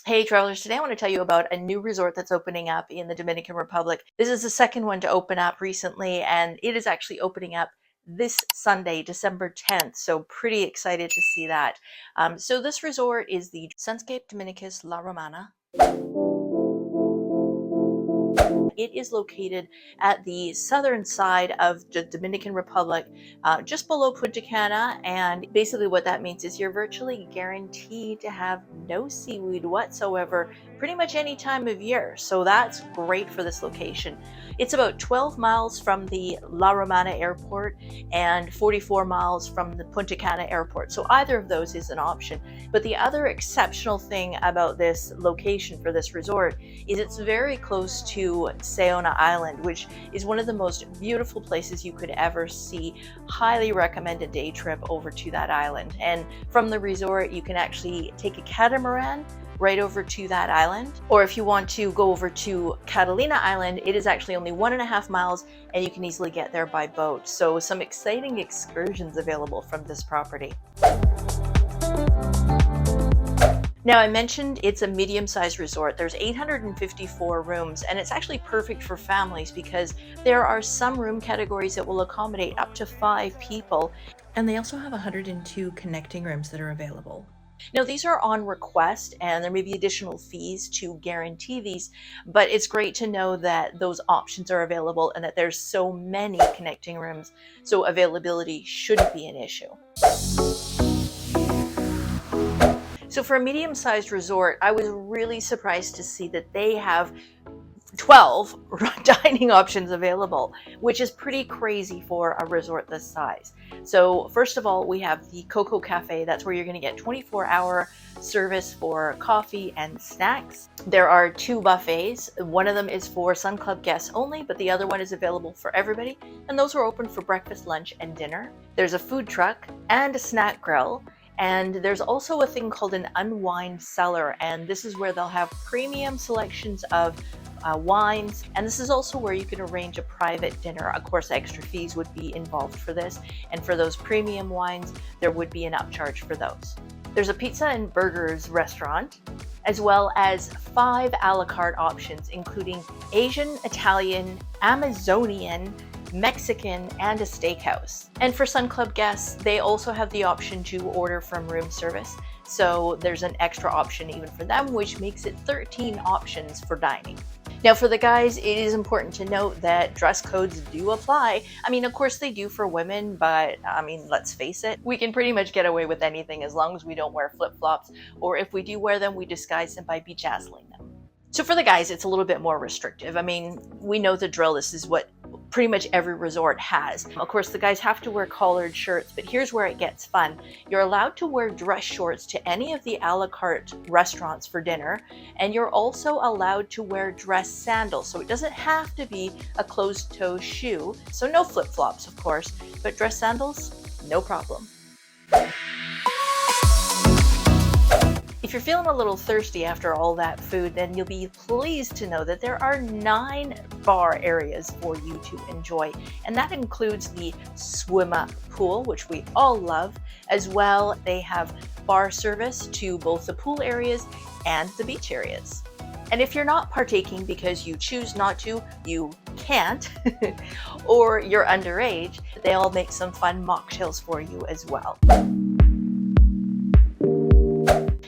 Hey travelers, today I want to tell you about a new resort that's opening up in the Dominican Republic. This is the second one to open up recently, and it is actually opening up this Sunday, December 10th. So pretty excited to see that. So this resort is the Sunscape Dominicus La Romana. It is located at the southern side of the Dominican Republic, just below Punta Cana. And basically what that means is you're virtually guaranteed to have no seaweed whatsoever pretty much any time of year. So that's great for this location. It's about 12 miles from the La Romana airport and 44 miles from the Punta Cana airport. So either of those is an option. But the other exceptional thing about this location for this resort is it's very close to Saona Island, which is one of the most beautiful places you could ever see. Highly recommend a day trip over to that island. And from the resort, you can actually take a catamaran right over to that island. Or if you want to go over to Catalina Island, it is actually only 1.5 miles and you can easily get there by boat. So some exciting excursions available from this property. Now, I mentioned it's a medium-sized resort. There's 854 rooms, and it's actually perfect for families because there are some room categories that will accommodate up to 5 people. And they also have 102 connecting rooms that are available. Now, these are on request, and there may be additional fees to guarantee these, but it's great to know that those options are available and that there's so many connecting rooms, so availability shouldn't be an issue. So for a medium-sized resort, I was really surprised to see that they have 12 dining options available, which is pretty crazy for a resort this size. So first of all, we have the Coco Cafe. That's where you're going to get 24-hour service for coffee and snacks. There are 2 buffets. One of them is for Sun Club guests only, but the other one is available for everybody. And those are open for breakfast, lunch, and dinner. There's a food truck and a snack grill. And there's also a thing called an unwind cellar, and this is where they'll have premium selections of wines, and this is also where you can arrange a private dinner. Of course, extra fees would be involved for this, and for those premium wines, there would be an upcharge for those. There's a pizza and burgers restaurant, as well as 5 a la carte options, including Asian, Italian, Amazonian, Mexican, and a steakhouse. And for Sun Club guests, they also have the option to order from room service. So there's an extra option even for them, which makes it 13 options for dining. Now for the guys, it is important to note that dress codes do apply. I mean, of course they do for women, but I mean, let's face it, we can pretty much get away with anything as long as we don't wear flip-flops, or if we do wear them, we disguise them by bejazzling them. So for the guys, it's a little bit more restrictive. I mean, we know the drill. This is what pretty much every resort has. Of course, the guys have to wear collared shirts, but here's where it gets fun. You're allowed to wear dress shorts to any of the a la carte restaurants for dinner, and you're also allowed to wear dress sandals. So it doesn't have to be a closed-toe shoe. So no flip-flops, of course, but dress sandals, no problem. If you're feeling a little thirsty after all that food, then you'll be pleased to know that there are 9 bar areas for you to enjoy. And that includes the swim-up pool, which we all love. As well, they have bar service to both the pool areas and the beach areas. And if you're not partaking because you choose not to, you can't, or you're underage, they'll make some fun mocktails for you as well.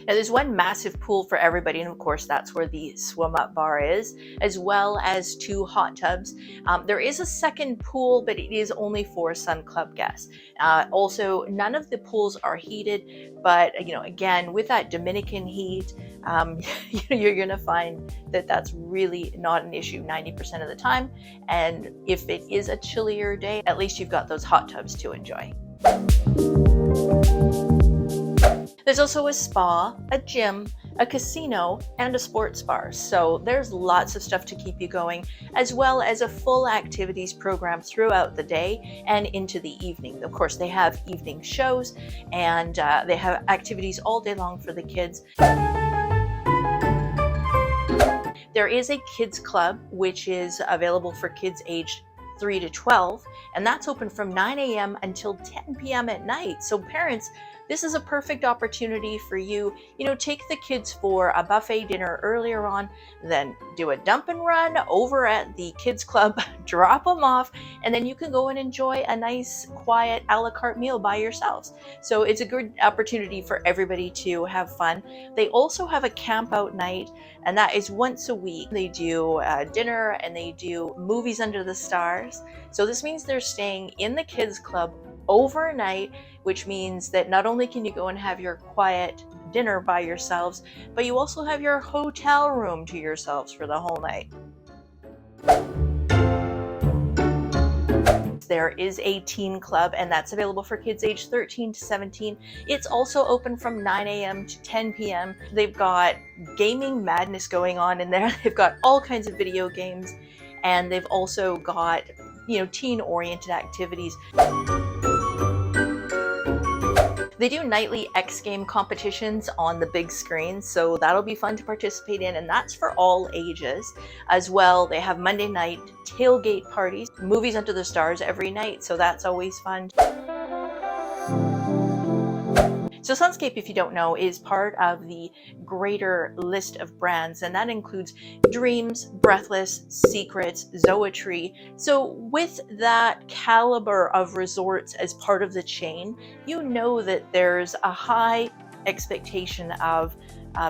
Now there's one massive pool for everybody, and of course that's where the swim up bar is, as well as 2 hot tubs. There is a second pool, but it is only for Sun Club guests. Also, none of the pools are heated, but you know, again, with that Dominican heat, you're gonna find that that's really not an issue 90% of the time. And if it is a chillier day, at least you've got those hot tubs to enjoy. There's also a spa, a gym, a casino, and a sports bar. So there's lots of stuff to keep you going, as well as a full activities program throughout the day and into the evening. Of course, they have evening shows, and they have activities all day long for the kids. There is a kids club, which is available for kids aged 3 to 12, and that's open from 9 a.m. until 10 p.m. at night. So parents, this is a perfect opportunity for you, take the kids for a buffet dinner earlier on, then do a dump and run over at the kids club, drop them off, and then you can go and enjoy a nice, quiet, a la carte meal by yourselves. So it's a good opportunity for everybody to have fun. They also have a camp out night, and that is once a week. They do dinner and they do movies under the stars. So this means they're staying in the kids club overnight, which means that not only can you go and have your quiet dinner by yourselves, but you also have your hotel room to yourselves for the whole night. There is a teen club, and that's available for kids aged 13 to 17. It's also open from 9 a.m. to 10 p.m. They've got gaming madness going on in there. They've got all kinds of video games, and they've also got, teen-oriented activities. They do nightly X game competitions on the big screen, so that'll be fun to participate in, and that's for all ages. As well, they have Monday night tailgate parties, movies under the stars every night, so that's always fun. So Sunscape, if you don't know, is part of the greater list of brands, and that includes Dreams, Breathless, Secrets, Zoetree. So with that caliber of resorts as part of the chain, you know that there's a high expectation of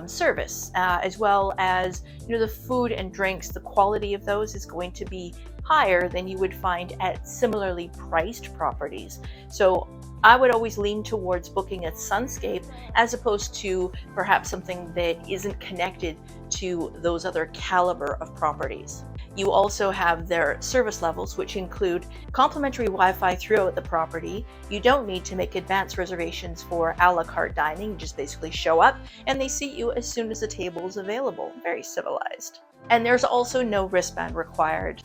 service, as well as the food and drinks. The quality of those is going to be higher than you would find at similarly priced properties. So I would always lean towards booking at Sunscape as opposed to perhaps something that isn't connected to those other caliber of properties. You also have their service levels, which include complimentary Wi-Fi throughout the property. You don't need to make advance reservations for a la carte dining. You just basically show up and they seat you as soon as the table is available. Very civilized. And there's also no wristband required.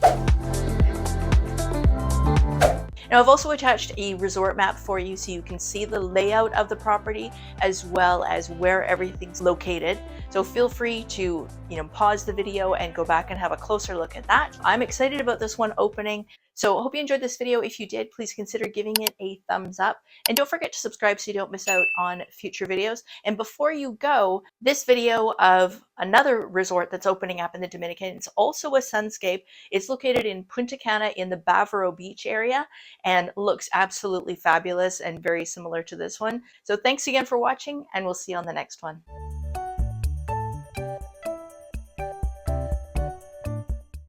Now, I've also attached a resort map for you so you can see the layout of the property as well as where everything's located. So feel free to, pause the video and go back and have a closer look at that. I'm excited about this one opening. So I hope you enjoyed this video. If you did, please consider giving it a thumbs up. And don't forget to subscribe so you don't miss out on future videos. And before you go, this video of another resort that's opening up in the Dominican, it's also a Sunscape. It's located in Punta Cana in the Bávaro Beach area and looks absolutely fabulous and very similar to this one. So thanks again for watching, and we'll see you on the next one.